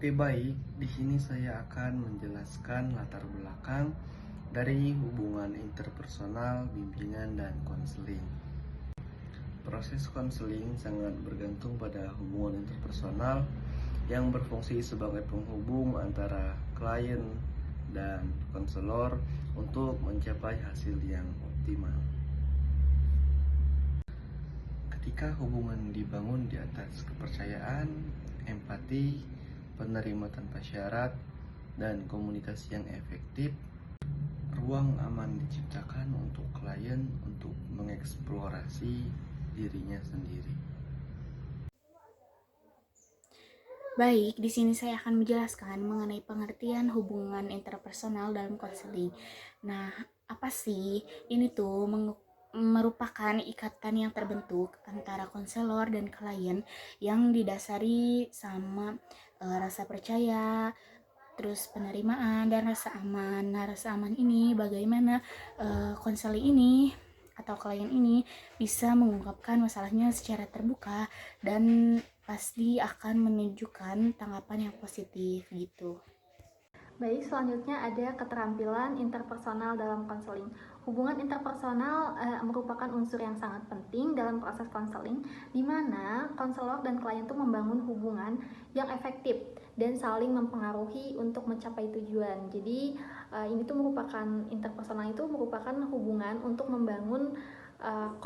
Oke, baik. Di sini saya akan menjelaskan latar belakang dari hubungan interpersonal, bimbingan, dan konseling. Proses konseling sangat bergantung pada hubungan interpersonal yang berfungsi sebagai penghubung antara klien dan konselor untuk mencapai hasil yang optimal. Ketika hubungan dibangun di atas kepercayaan, empati, penerima tanpa syarat, dan komunikasi yang efektif, ruang aman diciptakan untuk klien untuk mengeksplorasi dirinya sendiri. Baik, di sini saya akan menjelaskan mengenai pengertian hubungan interpersonal dalam konseling. Nah, apa sih? Ini tuh merupakan ikatan yang terbentuk antara konselor dan klien yang didasari sama rasa percaya, terus penerimaan dan rasa aman. Nah, rasa aman ini bagaimana konseling ini atau klien ini bisa mengungkapkan masalahnya secara terbuka dan pasti akan menunjukkan tanggapan yang positif gitu. Baik, selanjutnya ada keterampilan interpersonal dalam konseling. Hubungan interpersonal merupakan unsur yang sangat penting dalam proses konseling, di mana konselor dan klien itu membangun hubungan yang efektif dan saling mempengaruhi untuk mencapai tujuan. Jadi ini tuh merupakan interpersonal itu merupakan hubungan untuk membangun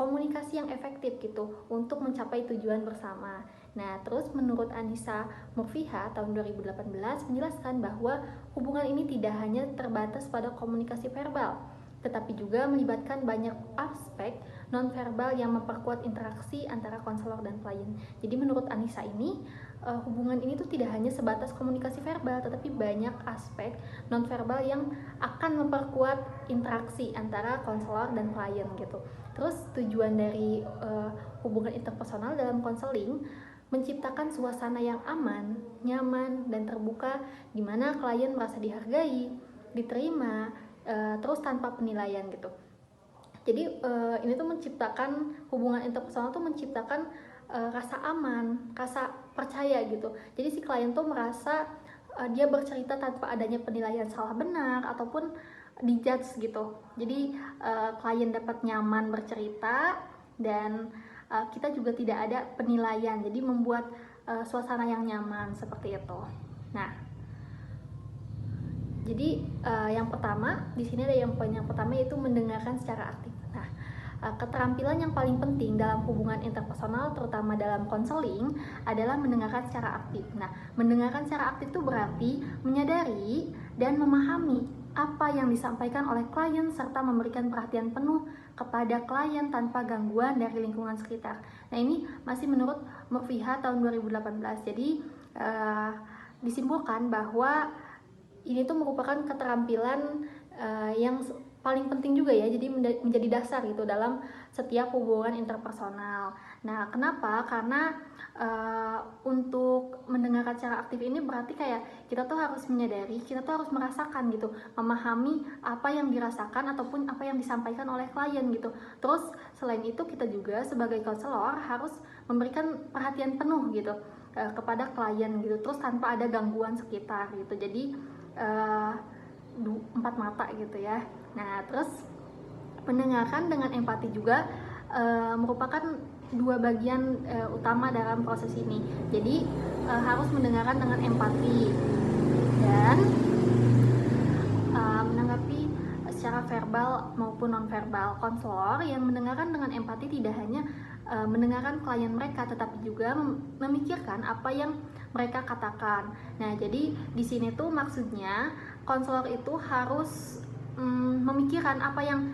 komunikasi yang efektif gitu untuk mencapai tujuan bersama. Nah, terus menurut Anissa Murfiha tahun 2018 menjelaskan bahwa hubungan ini tidak hanya terbatas pada komunikasi verbal, tetapi juga melibatkan banyak aspek nonverbal yang memperkuat interaksi antara konselor dan klien. Jadi menurut Anissa ini, hubungan ini tuh tidak hanya sebatas komunikasi verbal, tetapi banyak aspek nonverbal yang akan memperkuat interaksi antara konselor dan klien gitu. Terus tujuan dari hubungan interpersonal dalam konseling menciptakan suasana yang aman, nyaman, dan terbuka di mana klien merasa dihargai, diterima, terus tanpa penilaian gitu. Jadi ini tuh menciptakan hubungan interpersonal tuh menciptakan rasa aman, rasa percaya gitu. Jadi si klien tuh merasa dia bercerita tanpa adanya penilaian salah benar ataupun dijudge gitu. Jadi klien dapat nyaman bercerita dan kita juga tidak ada penilaian, jadi membuat suasana yang nyaman seperti itu. Nah, jadi yang pertama di sini ada poin yang pertama yaitu mendengarkan secara aktif. Nah, keterampilan yang paling penting dalam hubungan interpersonal terutama dalam konseling adalah mendengarkan secara aktif. Nah, mendengarkan secara aktif itu berarti menyadari dan memahami apa yang disampaikan oleh klien serta memberikan perhatian penuh kepada klien tanpa gangguan dari lingkungan sekitar. Nah, ini masih menurut Murfiha tahun 2018. Jadi disimpulkan bahwa ini tuh merupakan keterampilan yang paling penting juga ya, jadi menjadi dasar gitu dalam setiap hubungan interpersonal. Nah, kenapa? Karena untuk mendengarkan secara aktif ini berarti kayak kita tuh harus menyadari, kita tuh harus merasakan gitu, memahami apa yang dirasakan ataupun apa yang disampaikan oleh klien gitu. Terus selain itu kita juga sebagai konselor harus memberikan perhatian penuh gitu kepada klien gitu, terus tanpa ada gangguan sekitar gitu. Jadi empat mata gitu ya. Nah, terus mendengarkan dengan empati juga merupakan dua bagian utama dalam proses ini. Jadi harus mendengarkan dengan empati dan menanggapi secara verbal maupun nonverbal. Konselor yang mendengarkan dengan empati tidak hanya mendengarkan klien mereka, tetapi juga memikirkan apa yang mereka katakan. Nah, jadi di sini tuh maksudnya konselor itu harus memikirkan apa yang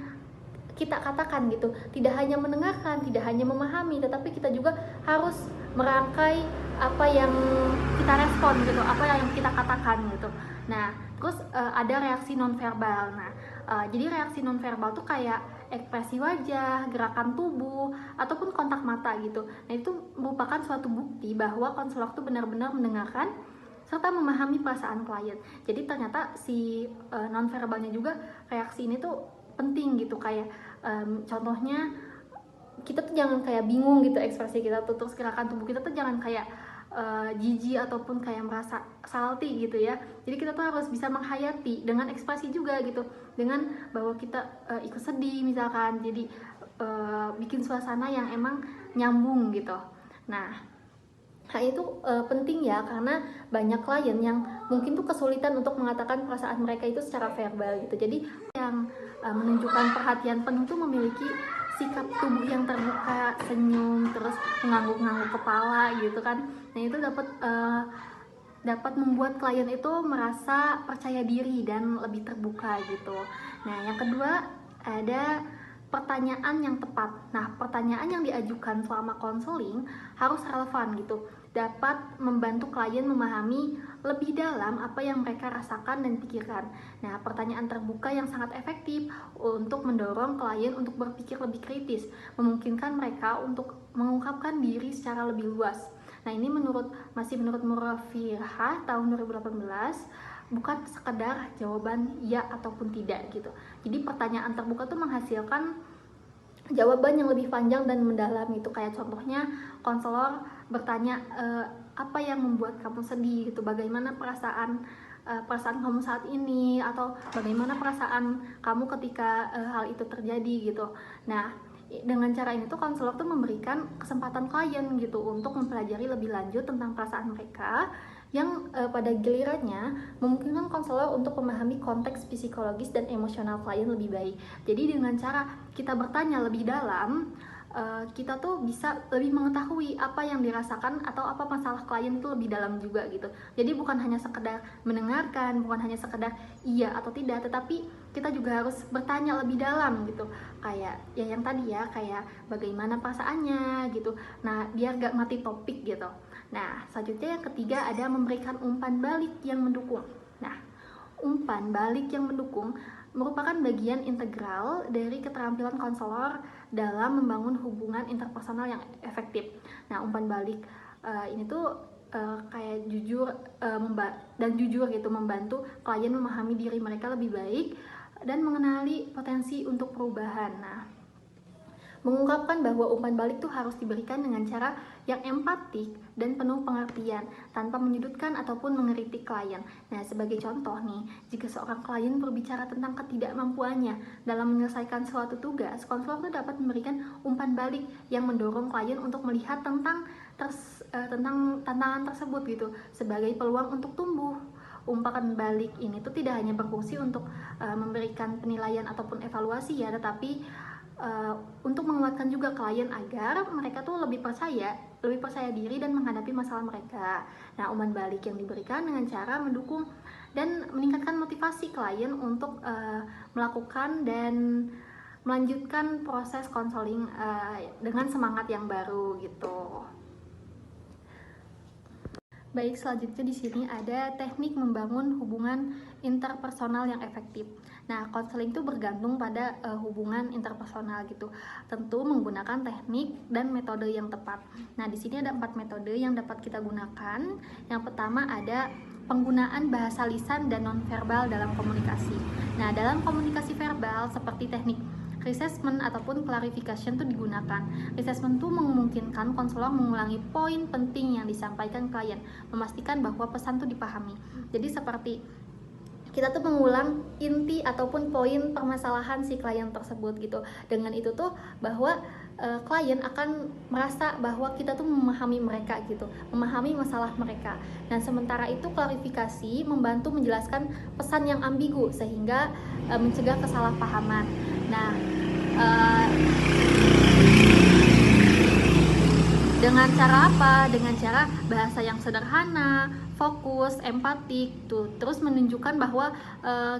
kita katakan gitu. Tidak hanya mendengarkan, tidak hanya memahami, tetapi kita juga harus merangkai apa yang kita respon gitu, apa yang kita katakan gitu. Nah, terus ada reaksi nonverbal. Nah, jadi reaksi nonverbal tuh kayak ekspresi wajah, gerakan tubuh, ataupun kontak mata gitu. Nah, itu merupakan suatu bukti bahwa konselor tuh benar-benar mendengarkan serta memahami perasaan klien. Jadi ternyata si nonverbalnya juga reaksi ini tuh penting gitu, kayak contohnya kita tuh jangan kayak bingung gitu ekspresi kita tuh, terus gerakan tubuh kita tuh jangan kayak jijik ataupun kayak merasa salty gitu ya. Jadi kita tuh harus bisa menghayati dengan ekspresi juga gitu, dengan bahwa kita ikut sedih misalkan, jadi bikin suasana yang emang nyambung gitu. Nah, hal itu penting ya, karena banyak klien yang mungkin tuh kesulitan untuk mengatakan perasaan mereka itu secara verbal gitu. Jadi yang menunjukkan perhatian penuh tuh memiliki sikap tubuh yang terbuka, senyum, terus mengangguk-ngangguk kepala gitu kan. Nah itu dapat membuat klien itu merasa percaya diri dan lebih terbuka gitu. Nah yang kedua ada pertanyaan yang tepat. Nah, pertanyaan yang diajukan selama konseling harus relevan gitu, dapat membantu klien memahami lebih dalam apa yang mereka rasakan dan pikirkan. Nah, pertanyaan terbuka yang sangat efektif untuk mendorong klien untuk berpikir lebih kritis, memungkinkan mereka untuk mengungkapkan diri secara lebih luas. Nah, ini masih menurut Murafirha tahun 2018, bukan sekedar jawaban ya ataupun tidak gitu. Jadi pertanyaan terbuka tuh menghasilkan jawaban yang lebih panjang dan mendalam gitu. Kayak contohnya konselor bertanya apa yang membuat kamu sedih gitu, bagaimana perasaan kamu saat ini, atau bagaimana perasaan kamu ketika hal itu terjadi gitu. Nah, dengan cara ini tuh konselor tuh memberikan kesempatan klien gitu untuk mempelajari lebih lanjut tentang perasaan mereka, yang pada gilirannya memungkinkan konselor untuk memahami konteks psikologis dan emosional klien lebih baik. Jadi dengan cara kita bertanya lebih dalam, kita tuh bisa lebih mengetahui apa yang dirasakan atau apa masalah klien itu lebih dalam juga gitu. Jadi bukan hanya sekedar mendengarkan, bukan hanya sekedar iya atau tidak, tetapi kita juga harus bertanya lebih dalam gitu. Kayak ya yang tadi ya, kayak bagaimana perasaannya gitu. Nah, biar gak mati topik gitu. Nah, selanjutnya yang ketiga ada memberikan umpan balik yang mendukung. Nah, umpan balik yang mendukung merupakan bagian integral dari keterampilan konselor dalam membangun hubungan interpersonal yang efektif. Nah, umpan balik ini tuh kayak jujur gitu, membantu klien memahami diri mereka lebih baik dan mengenali potensi untuk perubahan. Nah, mengungkapkan bahwa umpan balik tuh harus diberikan dengan cara yang empatik dan penuh pengertian, tanpa menyudutkan ataupun mengkritik klien. Nah, sebagai contoh nih, jika seorang klien berbicara tentang ketidakmampuannya dalam menyelesaikan suatu tugas, konselor tuh dapat memberikan umpan balik yang mendorong klien untuk melihat tentang tantangan tersebut gitu, sebagai peluang untuk tumbuh. Umpan balik ini tuh tidak hanya berfungsi untuk memberikan penilaian ataupun evaluasi ya, tetapi untuk menguatkan juga klien agar mereka tuh lebih percaya diri dan menghadapi masalah mereka. Nah, umpan balik yang diberikan dengan cara mendukung dan meningkatkan motivasi klien untuk melakukan dan melanjutkan proses konseling dengan semangat yang baru gitu. Baik, selanjutnya di sini ada teknik membangun hubungan interpersonal yang efektif. Nah, konseling itu bergantung pada hubungan interpersonal gitu. Tentu menggunakan teknik dan metode yang tepat. Nah, di sini ada 4 metode yang dapat kita gunakan. Yang pertama ada penggunaan bahasa lisan dan nonverbal dalam komunikasi. Nah, dalam komunikasi verbal seperti teknik Reassessment ataupun clarification itu digunakan. Reassessment itu memungkinkan konselor mengulangi poin penting yang disampaikan klien, memastikan bahwa pesan itu dipahami. Jadi seperti kita tuh mengulang inti ataupun poin permasalahan si klien tersebut gitu. Dengan itu tuh bahwa klien akan merasa bahwa kita tuh memahami mereka gitu, memahami masalah mereka. Nah, sementara itu klarifikasi membantu menjelaskan pesan yang ambigu sehingga mencegah kesalahpahaman. Nah, dengan cara apa? Dengan cara bahasa yang sederhana, fokus, empatik tuh, terus menunjukkan bahwa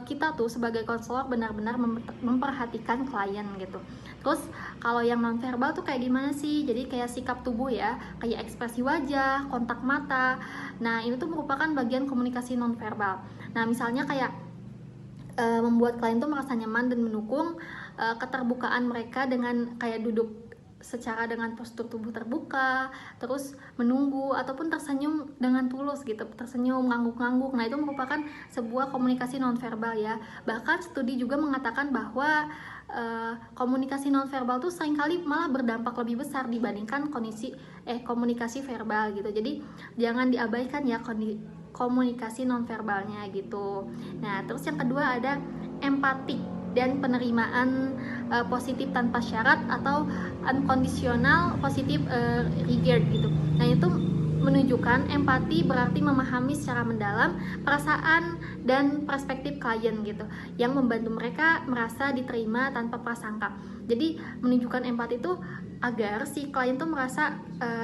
kita tuh sebagai konselor benar-benar memperhatikan klien gitu. Terus kalau yang nonverbal tuh kayak gimana sih? Jadi kayak sikap tubuh ya, kayak ekspresi wajah, kontak mata. Nah, ini tuh merupakan bagian komunikasi nonverbal. Nah, misalnya kayak membuat klien tuh merasa nyaman dan mendukung keterbukaan mereka dengan kayak duduk secara dengan postur tubuh terbuka, terus menunggu ataupun tersenyum dengan tulus gitu, tersenyum, ngangguk-ngangguk. Nah, itu merupakan sebuah komunikasi nonverbal ya. Bahkan studi juga mengatakan bahwa komunikasi nonverbal tuh seringkali malah berdampak lebih besar dibandingkan komunikasi verbal gitu. Jadi jangan diabaikan ya komunikasi nonverbalnya gitu. Nah, terus yang kedua ada empatik dan penerimaan positif tanpa syarat atau unconditional positive regard gitu. Nah, itu menunjukkan empati berarti memahami secara mendalam perasaan dan perspektif klien gitu, yang membantu mereka merasa diterima tanpa prasangka. Jadi menunjukkan empati itu agar si klien tuh merasa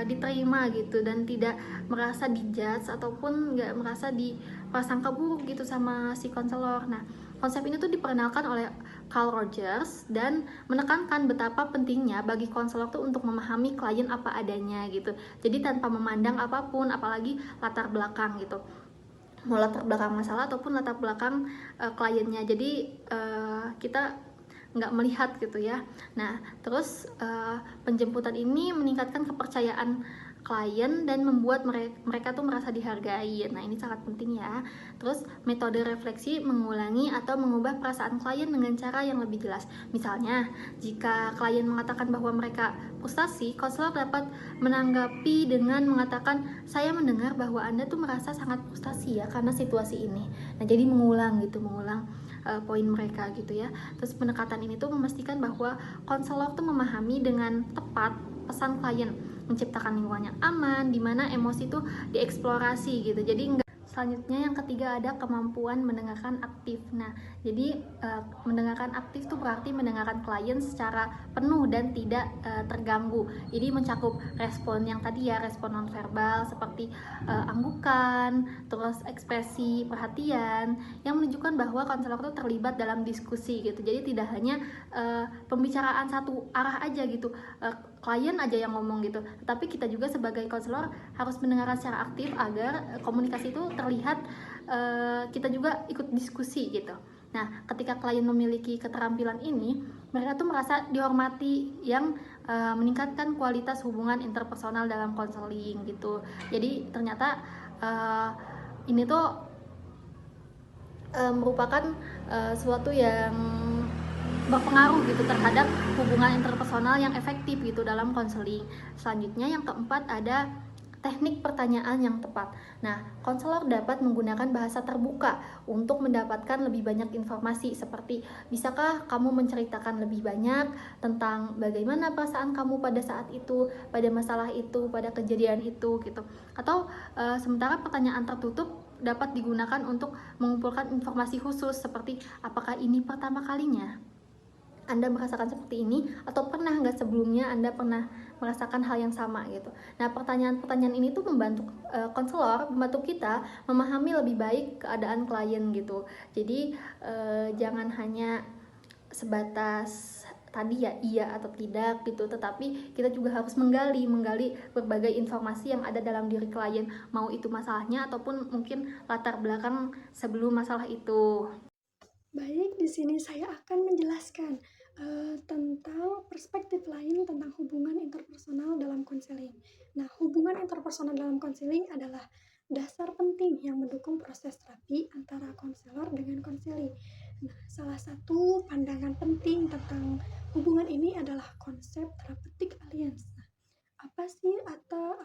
diterima gitu dan tidak merasa dijudge ataupun nggak merasa diprasangka buruk gitu sama si konselor. Nah, konsep ini tuh diperkenalkan oleh Carl Rogers dan menekankan betapa pentingnya bagi konselor tuh untuk memahami klien apa adanya gitu. Jadi tanpa memandang apapun, apalagi latar belakang gitu, mau latar belakang masalah ataupun latar belakang kliennya. Jadi kita nggak melihat gitu ya. Nah, terus penjemputan ini meningkatkan kepercayaan klien dan membuat mereka tuh merasa dihargai. Nah, ini sangat penting ya. Terus metode refleksi mengulangi atau mengubah perasaan klien dengan cara yang lebih jelas. Misalnya, jika klien mengatakan bahwa mereka frustasi, konselor dapat menanggapi dengan mengatakan, saya mendengar bahwa Anda tuh merasa sangat frustasi ya karena situasi ini. Nah, jadi mengulang poin mereka gitu ya. Terus pendekatan ini tuh memastikan bahwa konselor tuh memahami dengan tepat pesan klien, menciptakan lingkungan yang aman di mana emosi tuh dieksplorasi gitu. Jadi enggak. Selanjutnya yang ketiga ada kemampuan mendengarkan aktif. Nah, jadi mendengarkan aktif tuh berarti mendengarkan klien secara penuh dan tidak terganggu. Jadi mencakup respon yang tadi ya, respon nonverbal seperti anggukan, terus ekspresi perhatian yang menunjukkan bahwa konselor itu terlibat dalam diskusi gitu. Jadi tidak hanya pembicaraan satu arah aja gitu, klien aja yang ngomong gitu, tetapi kita juga sebagai konselor harus mendengarkan secara aktif agar komunikasi itu terlihat kita juga ikut diskusi gitu. Nah, ketika klien memiliki keterampilan ini, mereka tuh merasa dihormati yang meningkatkan kualitas hubungan interpersonal dalam konseling gitu. Jadi ternyata ini tuh merupakan suatu yang berpengaruh gitu terhadap hubungan interpersonal yang efektif gitu dalam konseling. Selanjutnya yang keempat ada teknik pertanyaan yang tepat. Nah, konselor dapat menggunakan bahasa terbuka untuk mendapatkan lebih banyak informasi seperti, bisakah kamu menceritakan lebih banyak tentang bagaimana perasaan kamu pada saat itu, pada masalah itu, pada kejadian itu gitu. Atau sementara pertanyaan tertutup dapat digunakan untuk mengumpulkan informasi khusus seperti, apakah ini pertama kalinya Anda merasakan seperti ini, atau pernah nggak sebelumnya Anda pernah merasakan hal yang sama gitu. Nah, pertanyaan-pertanyaan ini tuh membantu konselor, membantu kita memahami lebih baik keadaan klien gitu. Jadi jangan hanya sebatas tadi ya iya atau tidak gitu, tetapi kita juga harus menggali berbagai informasi yang ada dalam diri klien, mau itu masalahnya ataupun mungkin latar belakang sebelum masalah itu. Baik, di sini saya akan menjelaskan tentang perspektif lain tentang hubungan interpersonal dalam konseling. Nah, hubungan interpersonal dalam konseling adalah dasar penting yang mendukung proses terapi antara konselor dengan konseli. Nah, salah satu pandangan penting tentang hubungan ini adalah konsep therapeutic alliance. Nah, apa sih atau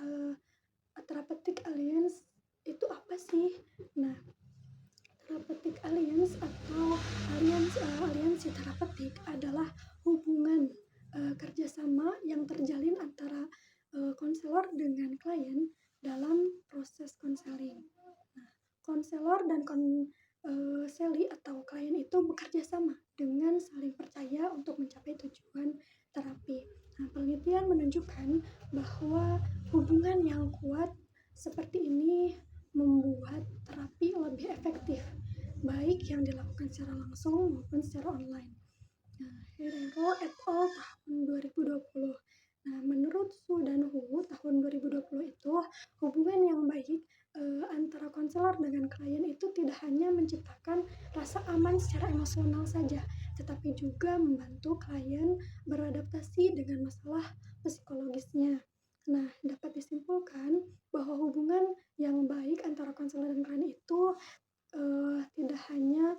therapeutic alliance itu apa sih? Nah, therapeutic alliance atau aliansi terapeutik adalah hubungan kerjasama yang terjalin antara konselor dengan klien dalam proses konseling. Nah, konselor dan konseli atau klien itu bekerja sama dengan saling percaya untuk mencapai tujuan terapi. Nah, penelitian menunjukkan bahwa hubungan yang kuat seperti ini membuat terapi lebih efektif, baik yang dilakukan secara langsung maupun secara online. Nah, Herrero et al. Tahun 2020. Nah, menurut Su dan Hu tahun 2020 itu, hubungan yang baik antara konselor dengan klien itu tidak hanya menciptakan rasa aman secara emosional saja, tetapi juga membantu klien beradaptasi dengan masalah psikologisnya. Nah, dapat disimpulkan bahwa hubungan yang baik antara konselor dan klien itu tidak hanya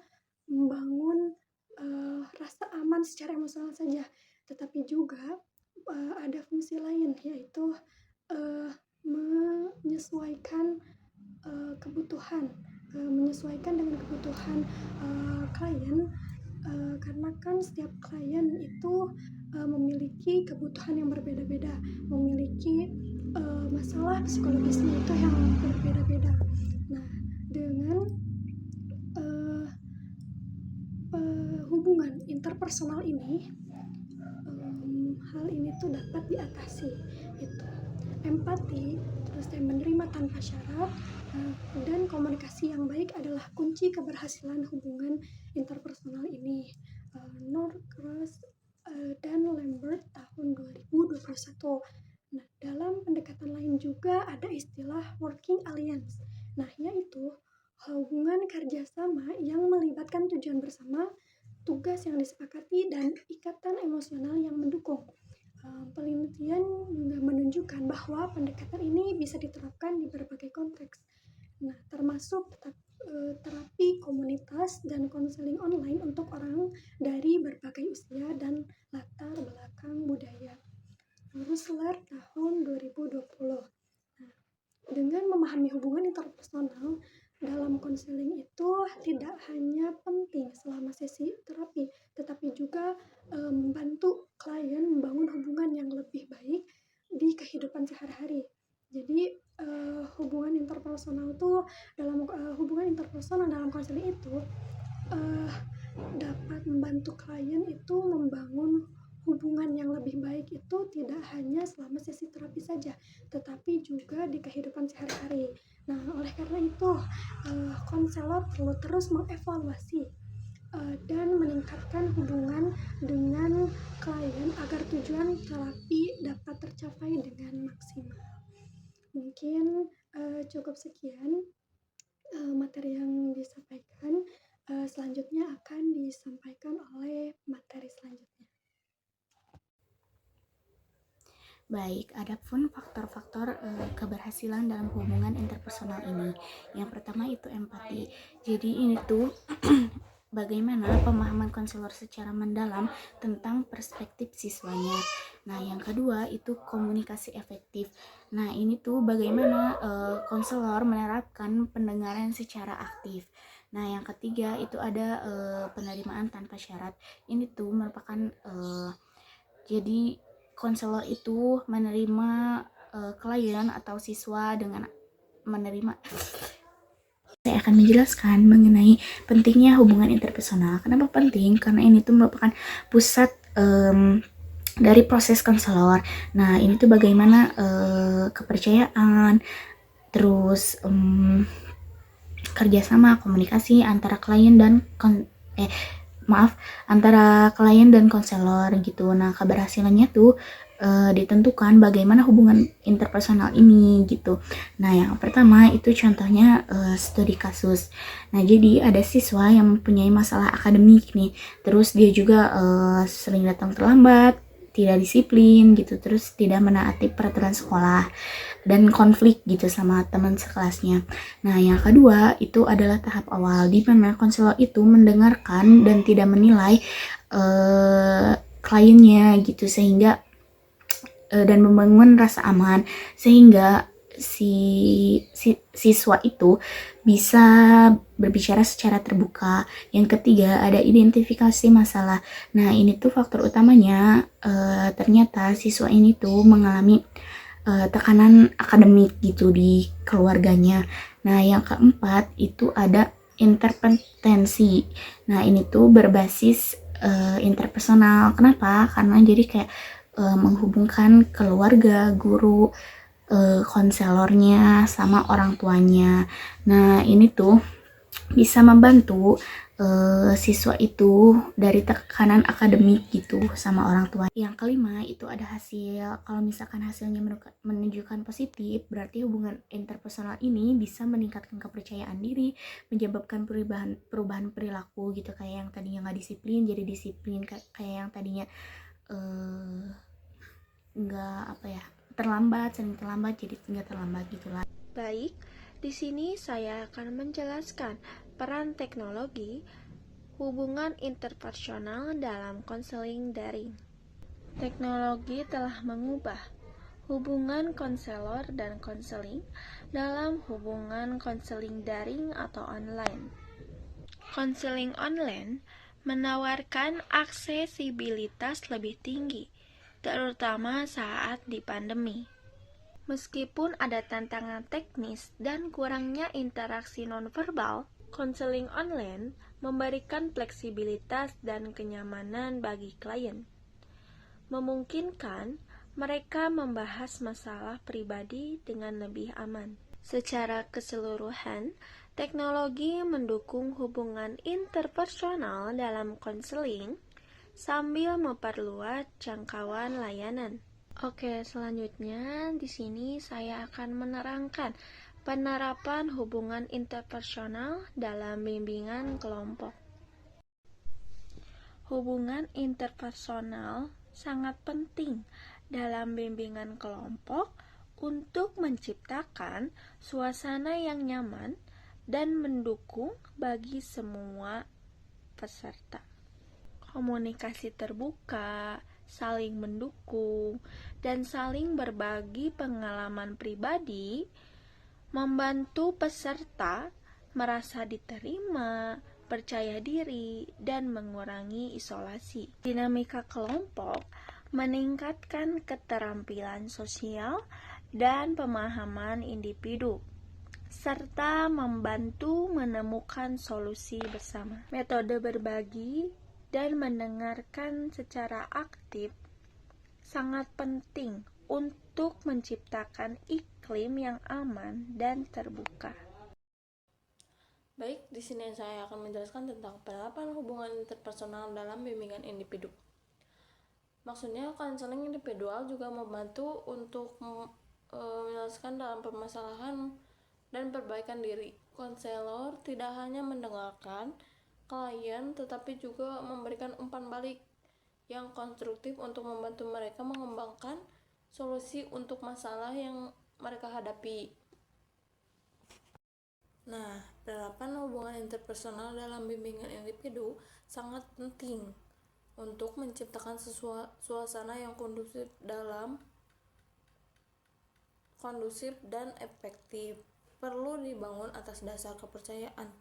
membangun rasa aman secara emosional saja, tetapi juga ada fungsi lain, yaitu menyesuaikan kebutuhan, menyesuaikan dengan kebutuhan klien, karena kan setiap klien itu memiliki kebutuhan yang berbeda-beda, memiliki masalah psikologisnya itu yang berbeda-beda. Nah, dengan hubungan interpersonal ini, hal ini tuh dapat diatasi. Itu empati, terus menerima tanpa syarat, dan komunikasi yang baik adalah kunci keberhasilan hubungan interpersonal ini. Norcross dan Lambert tahun 2021. Nah, dalam pendekatan lain juga ada istilah working alliance. Nah, yaitu hubungan kerjasama yang melibatkan tujuan bersama, tugas yang disepakati, dan ikatan emosional yang mendukung. Penelitian juga menunjukkan bahwa pendekatan ini bisa diterapkan di berbagai konteks. Nah, termasuk terapi komunitas dan konseling online untuk orang dari berbagai usia dan latar belakang budaya. Rusler tahun 2020. Nah, dengan memahami hubungan interpersonal dalam konseling itu tidak hanya penting selama sesi terapi, tetapi juga membantu klien membangun hubungan yang lebih baik di kehidupan sehari-hari. Jadi hubungan interpersonal dalam konseling itu dapat membantu klien itu membangun hubungan yang lebih baik itu tidak hanya selama sesi terapi saja, tetapi juga di kehidupan sehari-hari. Nah, oleh karena itu, konselor perlu terus mengevaluasi dan meningkatkan hubungan dengan klien agar tujuan terapi dapat tercapai dengan maksimal. Mungkin cukup sekian materi yang disampaikan. Selanjutnya akan disampaikan oleh materi selanjutnya. Baik, adapun faktor-faktor keberhasilan dalam hubungan interpersonal ini. Yang pertama itu empati. Jadi ini tuh bagaimana pemahaman konselor secara mendalam tentang perspektif siswanya. Nah, yang kedua itu komunikasi efektif. Nah, ini tuh bagaimana konselor menerapkan pendengaran secara aktif. Nah, yang ketiga itu ada penerimaan tanpa syarat. Ini tuh merupakan jadi konselor itu menerima klien atau siswa dengan menerima. Saya akan menjelaskan mengenai pentingnya hubungan interpersonal. Kenapa penting? Karena ini tuh merupakan pusat dari proses konselor. Nah, ini tuh bagaimana kepercayaan, terus kerjasama, komunikasi antara klien dan antara klien dan konselor gitu. Nah, keberhasilannya tuh ditentukan bagaimana hubungan interpersonal ini gitu. Nah, yang pertama itu contohnya studi kasus. Nah, jadi ada siswa yang mempunyai masalah akademik nih, terus dia juga sering datang terlambat, tidak disiplin gitu, terus tidak menaati peraturan sekolah dan konflik gitu sama teman sekelasnya. Nah, yang kedua itu adalah tahap awal di mana konselor itu mendengarkan dan tidak menilai kliennya gitu, sehingga dan membangun rasa aman sehingga siswa itu bisa berbicara secara terbuka. Yang ketiga ada identifikasi masalah. Nah, ini tuh faktor utamanya ternyata siswa ini tuh mengalami tekanan akademik gitu di keluarganya. Nah, yang keempat itu ada interpetensi. Nah, ini tuh berbasis interpersonal. Kenapa? Karena jadi kayak menghubungkan keluarga, guru, konselornya sama orang tuanya. Nah, ini tuh bisa membantu siswa itu dari tekanan akademik gitu sama orang tua. Yang kelima itu ada hasil. Kalau misalkan hasilnya menunjukkan positif, berarti hubungan interpersonal ini bisa meningkatkan kepercayaan diri, menyebabkan perubahan perilaku gitu, kayak yang tadinya nggak disiplin jadi disiplin, kayak yang tadinya sering terlambat jadi nggak terlambat gitulah. Baik, di sini saya akan menjelaskan peran teknologi Hubungan interpersonal dalam konseling daring. Teknologi telah mengubah hubungan konselor dan konseling dalam hubungan konseling daring atau online. Konseling online menawarkan aksesibilitas lebih tinggi, terutama saat di pandemi. Meskipun ada tantangan teknis dan kurangnya interaksi nonverbal, konseling online memberikan fleksibilitas dan kenyamanan bagi klien, memungkinkan mereka membahas masalah pribadi dengan lebih aman. Secara keseluruhan, teknologi mendukung hubungan interpersonal dalam konseling sambil memperluas jangkauan layanan. Oke, selanjutnya di sini saya akan menerangkan penerapan hubungan interpersonal dalam bimbingan kelompok. Hubungan interpersonal sangat penting dalam bimbingan kelompok untuk menciptakan suasana yang nyaman dan mendukung bagi semua peserta. Komunikasi terbuka, saling mendukung, dan saling berbagi pengalaman pribadi membantu peserta merasa diterima, percaya diri, dan mengurangi isolasi. Dinamika kelompok meningkatkan keterampilan sosial dan pemahaman individu, serta membantu menemukan solusi bersama. Metode berbagi dan mendengarkan secara aktif sangat penting untuk menciptakan iklim yang aman dan terbuka. Baik, di sini saya akan menjelaskan tentang penerapan hubungan interpersonal dalam bimbingan individu. Maksudnya, konseling individual juga membantu untuk menyelesaikan dalam permasalahan dan perbaikan diri. Konselor tidak hanya mendengarkan klien, tetapi juga memberikan umpan balik yang konstruktif untuk membantu mereka mengembangkan solusi untuk masalah yang mereka hadapi. Nah, penerapan hubungan interpersonal dalam bimbingan individu sangat penting untuk menciptakan suasana yang kondusif dan efektif. Perlu dibangun atas dasar kepercayaan.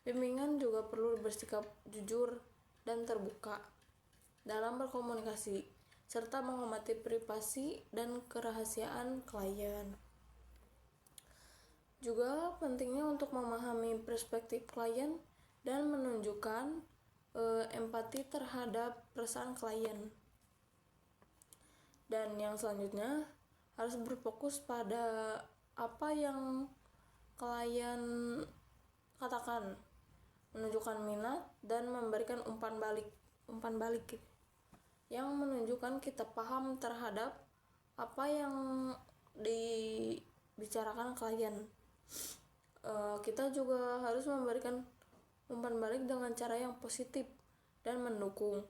Bimbingan juga perlu bersikap jujur dan terbuka dalam berkomunikasi, serta menghormati privasi dan kerahasiaan klien. Juga pentingnya untuk memahami perspektif klien dan menunjukkan empati terhadap perasaan klien. Dan yang selanjutnya, harus berfokus pada apa yang klien katakan, menunjukkan minat dan memberikan umpan balik yang menunjukkan kita paham terhadap apa yang dibicarakan klien. Kita juga harus memberikan umpan balik dengan cara yang positif dan mendukung.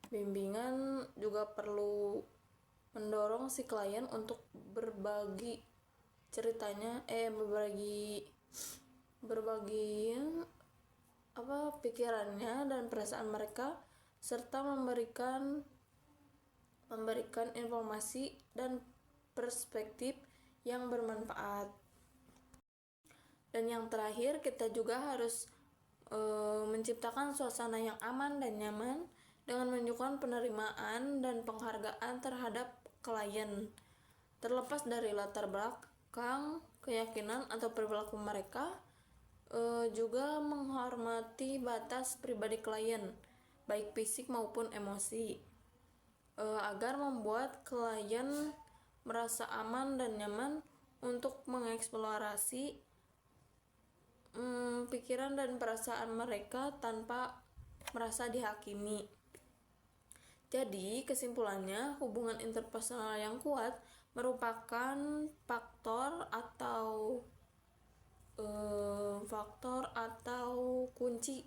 Bimbingan juga perlu mendorong si klien untuk berbagi ceritanya, berbagi pikirannya dan perasaan mereka, serta memberikan informasi dan perspektif yang bermanfaat. Dan yang terakhir, kita juga harus menciptakan suasana yang aman dan nyaman dengan menunjukkan penerimaan dan penghargaan terhadap klien, terlepas dari latar belakang, keyakinan atau perilaku mereka. Juga menghormati batas pribadi klien, baik fisik maupun emosi, agar membuat klien merasa aman dan nyaman untuk mengeksplorasi pikiran dan perasaan mereka tanpa merasa dihakimi. Jadi, kesimpulannya, hubungan interpersonal yang kuat merupakan faktor atau kunci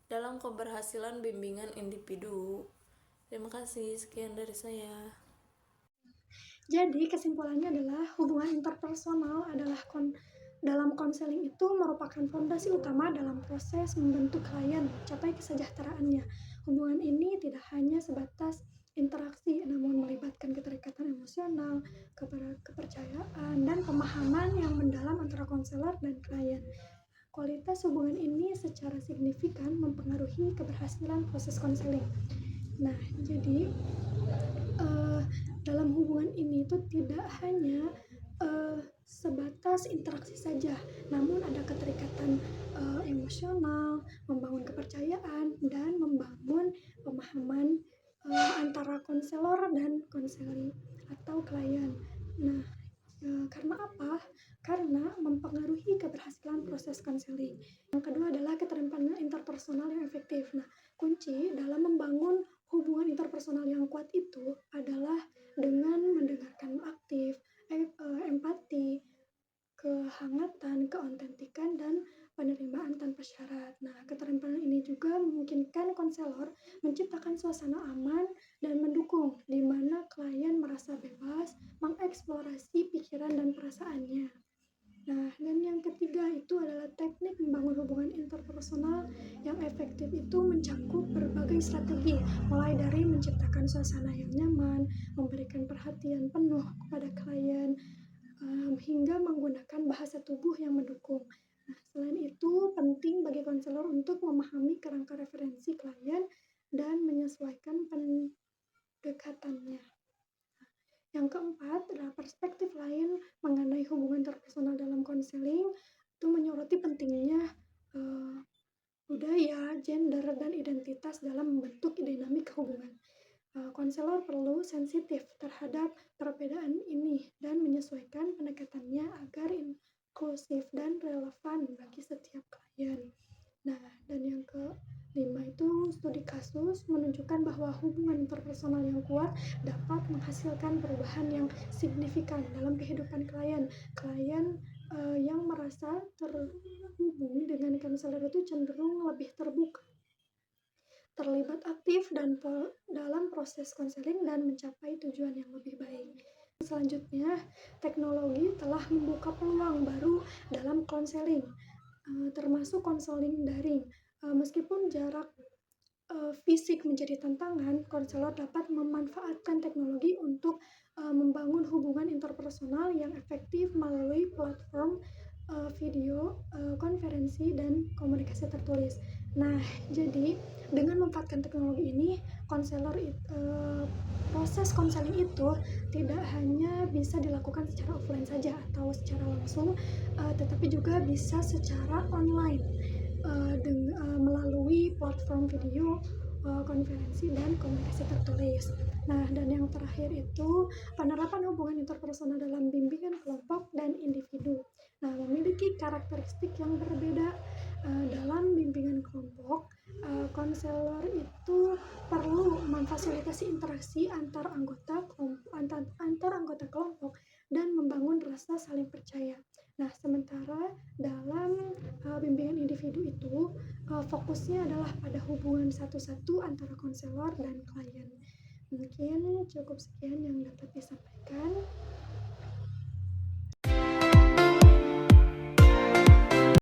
dalam keberhasilan bimbingan individu. Terima kasih, sekian dari saya. Jadi kesimpulannya adalah hubungan interpersonal adalah dalam konseling itu merupakan fondasi utama dalam proses membentuk klien mencapai kesejahteraannya. Hubungan ini tidak hanya sebatas interaksi, namun melibatkan keterikatan emosional, kepercayaan, dan pemahaman yang mendalam antara konselor dan klien. Kualitas hubungan ini secara signifikan mempengaruhi keberhasilan proses konseling. Nah, jadi dalam hubungan ini itu tidak hanya sebatas interaksi saja, namun ada keterikatan emosional, membangun kepercayaan, dan membangun pemahaman antara konselor dan konseli atau klien. Nah, karena apa? Karena mempengaruhi keberhasilan proses konseling. Yang kedua adalah keterampilan interpersonal yang efektif. Nah, kunci dalam membangun hubungan interpersonal yang kuat itu adalah dengan mendengarkan aktif, empati, kehangatan, keautentikan, dan penerimaan tanpa syarat. Nah, keterampilan ini juga memungkinkan konselor menciptakan suasana aman dan mendukung, di mana klien merasa bebas mengeksplorasi pikiran dan perasaannya. Nah, dan yang ketiga itu adalah teknik membangun hubungan interpersonal yang efektif itu mencakup berbagai strategi, mulai dari menciptakan suasana yang nyaman, memberikan perhatian penuh kepada klien, hingga menggunakan bahasa tubuh yang mendukung. Nah, selain itu, penting bagi konselor untuk memahami kerangka referensi klien dan menyesuaikan pendekatannya. Yang keempat adalah perspektif lain mengenai hubungan interpersonal dalam konseling itu menyoroti pentingnya budaya, gender, dan identitas dalam membentuk dinamika hubungan. Konselor perlu sensitif terhadap perbedaan ini dan menyesuaikan pendekatannya agar inklusif dan relevan bagi setiap klien. Nah, dan yang kelima itu studi kasus menunjukkan bahwa hubungan interpersonal yang kuat dapat menghasilkan perubahan yang signifikan dalam kehidupan klien. Klien yang merasa terhubung dengan konselor itu cenderung lebih terbuka, terlibat aktif dan dalam proses konseling dan mencapai tujuan yang lebih baik. Selanjutnya, teknologi telah membuka peluang baru dalam konseling, termasuk konseling daring. Meskipun jarak fisik menjadi tantangan, konselor dapat memanfaatkan teknologi untuk membangun hubungan interpersonal yang efektif melalui platform video, konferensi, dan komunikasi tertulis. Nah, jadi dengan memanfaatkan teknologi ini, proses konseling itu tidak hanya bisa dilakukan secara offline saja atau secara langsung, tetapi juga bisa secara online melalui platform video, konferensi, dan komunikasi tertulis. Nah, dan yang terakhir itu penerapan hubungan interpersonal dalam bimbingan kelompok dan individu. Nah, memiliki karakteristik yang berbeda. Dalam bimbingan kelompok, konselor itu perlu memfasilitasi interaksi antar anggota kelompok dan membangun rasa saling percaya. Nah, sementara dalam bimbingan individu itu fokusnya adalah pada hubungan satu-satu antara konselor dan klien. Mungkin cukup sekian yang dapat disampaikan.